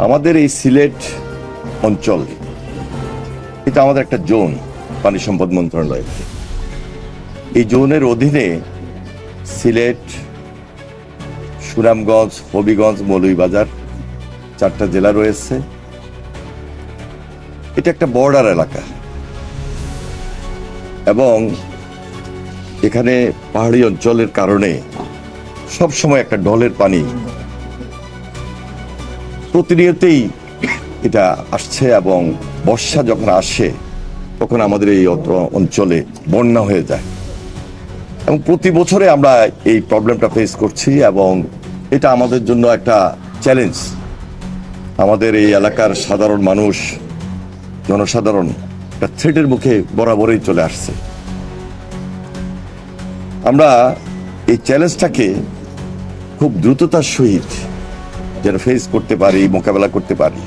আমাদের এই সিলেট অঞ্চল এটা আমাদের একটা জোন, পানি সম্পদ মন্ত্রণালয়। এই জোনের অধীনে সিলেট, সুনামগঞ্জ, হবিগঞ্জ, মৌলভীবাজার 4টা জেলা রয়েছে। এটা একটা বর্ডার এলাকা এবং এখানে পাহাড়ি অঞ্চলের কারণে সবসময় একটা ঢলের পানি প্রতিনিয়তই এটা আসছে এবং বর্ষা যখন আসে তখন আমাদের এই অঞ্চলে বন্যা হয়ে যায় এবং প্রতি বছরে আমরা এই প্রবলেমটা ফেস করছি এবং এটা আমাদের জন্য একটা চ্যালেঞ্জ। আমাদের এই এলাকার সাধারণ মানুষ, জনসাধারণ একটা থ্রেটের মুখে বরাবরই চলে আসছে। আমরা এই চ্যালেঞ্জটাকে খুব দ্রুততার সহিত যেন ফেস করতে পারি, মোকাবেলা করতে পারি,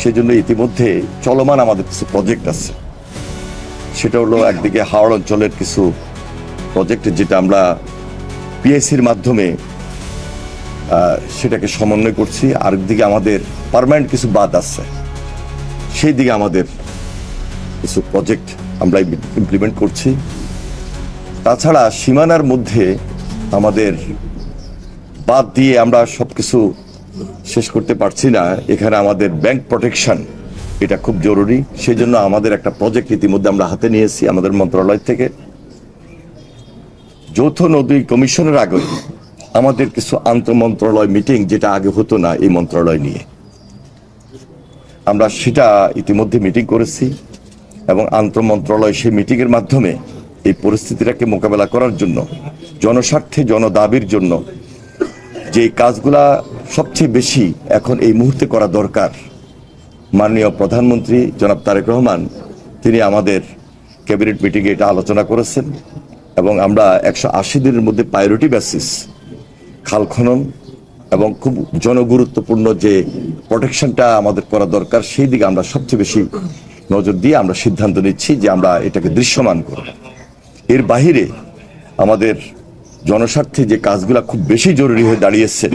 সেজন্য ইতিমধ্যে চলমান আমাদের কিছু প্রজেক্ট আছে। সেটা হলো একদিকে হাওড় অঞ্চলের কিছু প্রজেক্ট যেটা আমরা পিএসসির মাধ্যমে সেটাকে সমন্বয় করছি। আরেকদিকে আমাদের পার্মানেন্ট কিছু বাঁধ আছে, সেই দিকে আমাদের কিছু প্রজেক্ট আমরা ইমপ্লিমেন্ট করছি। তাছাড়া সীমানার মধ্যে আমাদের বাদ দিয়ে আমরা সবকিছু শেষ করতে পারছি না। এখানে আমাদের ব্যাংক প্রোটেকশন এটা খুব জরুরি। সেই জন্য আমাদের একটা প্রজেক্ট ইতিমধ্যে আমরা হাতে নিয়েছি আমাদের মন্ত্রণালয় থেকে। যৌথ নদী কমিশনের আগে আমাদের কিছু আন্তঃমন্ত্রণালয় মিটিং, যেটা আগে হতো না এই মন্ত্রণালয় নিয়ে, আমরা সেটা ইতিমধ্যে মিটিং করেছি এবং আন্তঃমন্ত্রণালয় সেই মিটিংয়ের মাধ্যমে এই পরিস্থিতিটাকে মোকাবেলা করার জন্য, জনস্বার্থে, জনদাবির জন্য যে কাজগুলা সবচেয়ে বেশি এখন এই মুহূর্তে করা দরকার, মাননীয় প্রধানমন্ত্রী জনাব তারেক রহমান তিনি আমাদের ক্যাবিনেট মিটিংয়ে এটা আলোচনা করেছেন এবং আমরা 180 দিনের মধ্যে প্রায়োরিটি বেসিস খাল খনন এবং খুব জনগুরুত্বপূর্ণ যে প্রোটেকশনটা আমাদের করা দরকার, সেই দিকে আমরা সবচেয়ে বেশি নজর দিয়ে আমরা সিদ্ধান্ত নিচ্ছি যে আমরা এটাকে দৃশ্যমান করব। এর বাহিরে আমাদের জনস্বার্থে যে কাজগুলো খুব বেশি জরুরি হয়ে দাঁড়িয়েছে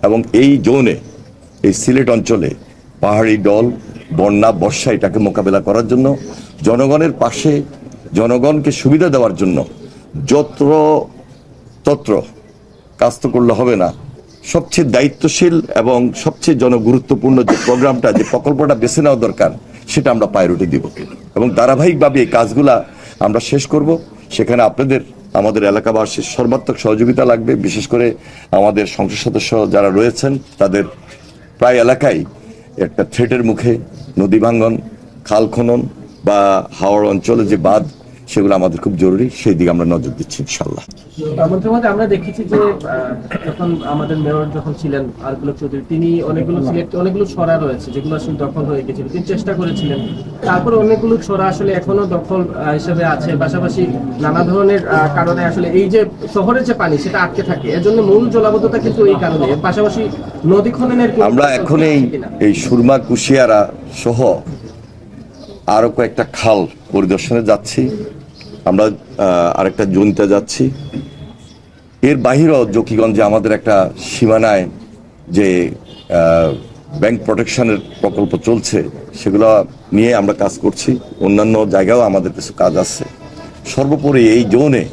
এবং এই জোনে, এই সিলেট অঞ্চলে পাহাড়ি ঢল, বন্যা, বর্ষা এটাকে মোকাবেলা করার জন্য জনগণের পাশে, জনগণকে সুবিধা দেওয়ার জন্য যত্র কাজ তো করলে হবে না, সবচেয়ে দায়িত্বশীল এবং সবচেয়ে জনগুরুত্বপূর্ণ যে প্রোগ্রামটা, যে প্রকল্পটা বেছে নেওয়া দরকার, সেটা আমরা প্রায়োরিটি দিব এবং ধারাবাহিকভাবে এই কাজগুলা আমরা শেষ করব। সেখানে আপনাদের, আমাদের এলাকাবাসীর সর্বাত্মক সহযোগিতা লাগবে। বিশেষ করে আমাদের সংসদ সদস্য যারা রয়েছেন তাদের প্রায় এলাকায় একটা থ্রেটের মুখে নদী ভাঙ্গন, খাল খনন বা হাওড় অঞ্চলে যে বাঁধ, সেগুলো আমাদের খুব জরুরি। সেই দিকে আমরা নজর দিচ্ছি ইনশাল্লাহ। আমরা দেখেছি যে যখন আমাদের মেয়র যখন ছিলেন আরকুল চৌধুরী, তিনি অনেকগুলো ছড়া রয়েছে যেগুলো আসলে দখল হয়ে গেছিল, তিনি চেষ্টা করেছিলেন। তারপরে অনেকগুলো ছড়া আসলে এখনো দখল হিসেবে আছে। পাশাপাশি নানা ধরনের কারণে আসলে এই যে শহরের যে পানি সেটা আটকে থাকে, এর জন্য মূল জলাবদ্ধতা কিন্তু এই কারণে। পাশাপাশি নদী খননের আমরা এখন এই সুরমা, কুশিয়ারা সহ আরো কয়েকটা খাল পরিদর্শনে যাচ্ছি। আমরা আরেকটা জোনতে যাচ্ছি। এর বাহিরেও জকিগঞ্জে আমাদের একটা সীমানায় যে ব্যাংক প্রোটেকশনের প্রকল্প চলছে, সেগুলো নিয়ে আমরা কাজ করছি। অন্যান্য জায়গায়ও আমাদের কিছু কাজ আছে। সর্বোপরি এই জোনে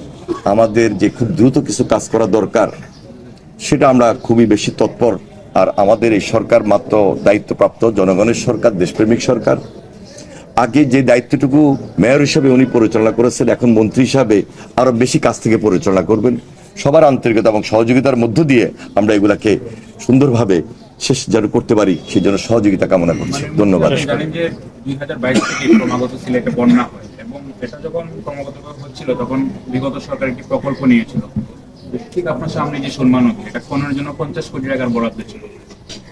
আমাদের যে খুব দ্রুত কিছু কাজ করা দরকার, সেটা আমরা খুবই বেশি তৎপর। আর আমাদের এই সরকার মাত্র দায়িত্বপ্রাপ্ত জনগণের সরকার, দেশপ্রেমিক সরকার। আগে যে দায়িত্বটুকু মেয়র হিসাবে উনি পরিচালনা করেছেন, এখন মন্ত্রী হিসাবে আরো বেশি কাজ থেকে পরিচালনা করবেন। সবার আন্তরিকতা এবং সহযোগিতার মধ্য দিয়ে আমরা এগুলাকে সুন্দরভাবে শেষ যেন করতে পারি, সেই জন্য সহযোগিতা কামনা করছি। ধন্যবাদ। জানেন যে 2022 থেকে ক্রমাগত সিলেটে বন্যা হয় এবং এটা যখন ক্রমাগত হচ্ছিল তখন বিগত সরকার একটি প্রকল্প নিয়েছিল। ঠিক আপনার সামনে যে সুরমা নদী, এটা খননের জন্য 50 কোটি টাকার বরাদ্দ ছিল,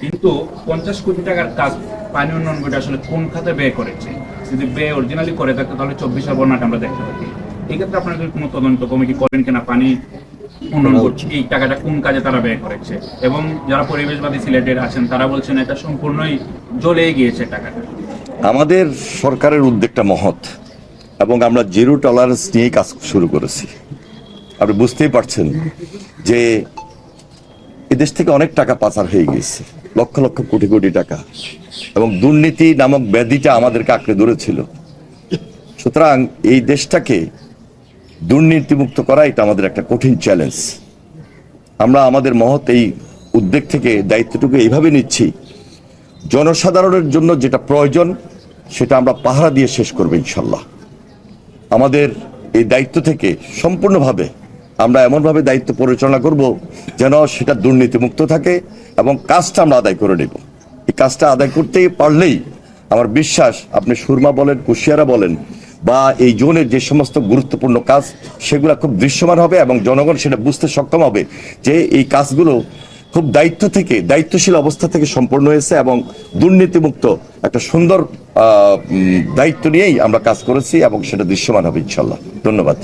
কিন্তু 50 কোটি টাকার কাজ পানি উন্নয়ন বোর্ড আসলে কোন খাতে ব্যয় করেছে? যদি ব্যয় অরিজিনালি করে থাকতো তাহলে 24 বন্যাটা আমরা দেখতে পাচ্ছি। এই ক্ষেত্রে আপনারা কোনো তদন্ত কমিটি করবেন কিনা, পানি উন্নয়ন বোর্ড এই টাকাটা কোন কাজে তারা ব্যয় করেছে? এবং যারা পরিবেশবাদী সিলেটের আছেন তারা বলছেন এটা সম্পূর্ণই জ্বলে গিয়েছে টাকাটা। আমাদের সরকারের উদ্যোগটা মহৎ এবং আমরা জিরো টলারেন্স নিয়ে কাজ শুরু করেছি। আপনি বুঝতেই পারছেন যে এদেশ থেকে অনেক টাকা পাচার হয়ে গিয়েছে। লক্ষ লক্ষ কোটি কোটি টাকা, এবং দুর্নীতি নামক ব্যাধিটা আমাদেরকে আঁকড়ে ধরেছিল। সুতরাং এই দেশটাকে দুর্নীতিমুক্ত করা এটা আমাদের একটা কঠিন চ্যালেঞ্জ। আমরা আমাদের মহৎ এই উদ্যোগ থেকে দায়িত্বটুকু এইভাবে নিচ্ছি, জনসাধারণের জন্য যেটা প্রয়োজন সেটা আমরা পাহারা দিয়ে শেষ করবো ইনশাল্লাহ। আমাদের এই দায়িত্ব থেকে সম্পূর্ণভাবে আমরা এমনভাবে দায়িত্ব পরিচালনা করব যেন সেটা দুর্নীতিমুক্ত থাকে এবং কাজটা আমরা আদায় করে নেব। এই কাজটা আদায় করতে পারলেই আমার বিশ্বাস, আপনি সুরমা বলেন, কুশিয়ারা বলেন, বা এই জোনের যে সমস্ত গুরুত্বপূর্ণ কাজ সেগুলো খুব দৃশ্যমান হবে এবং জনগণ সেটা বুঝতে সক্ষম হবে যে এই কাজগুলো খুব দায়িত্বশীল অবস্থা থেকে সম্পন্ন হয়েছে এবং দুর্নীতিমুক্ত একটা সুন্দর দায়িত্ব নিয়েই আমরা কাজ করেছি এবং সেটা দৃশ্যমান হবে ইনশাল্লাহ। ধন্যবাদ।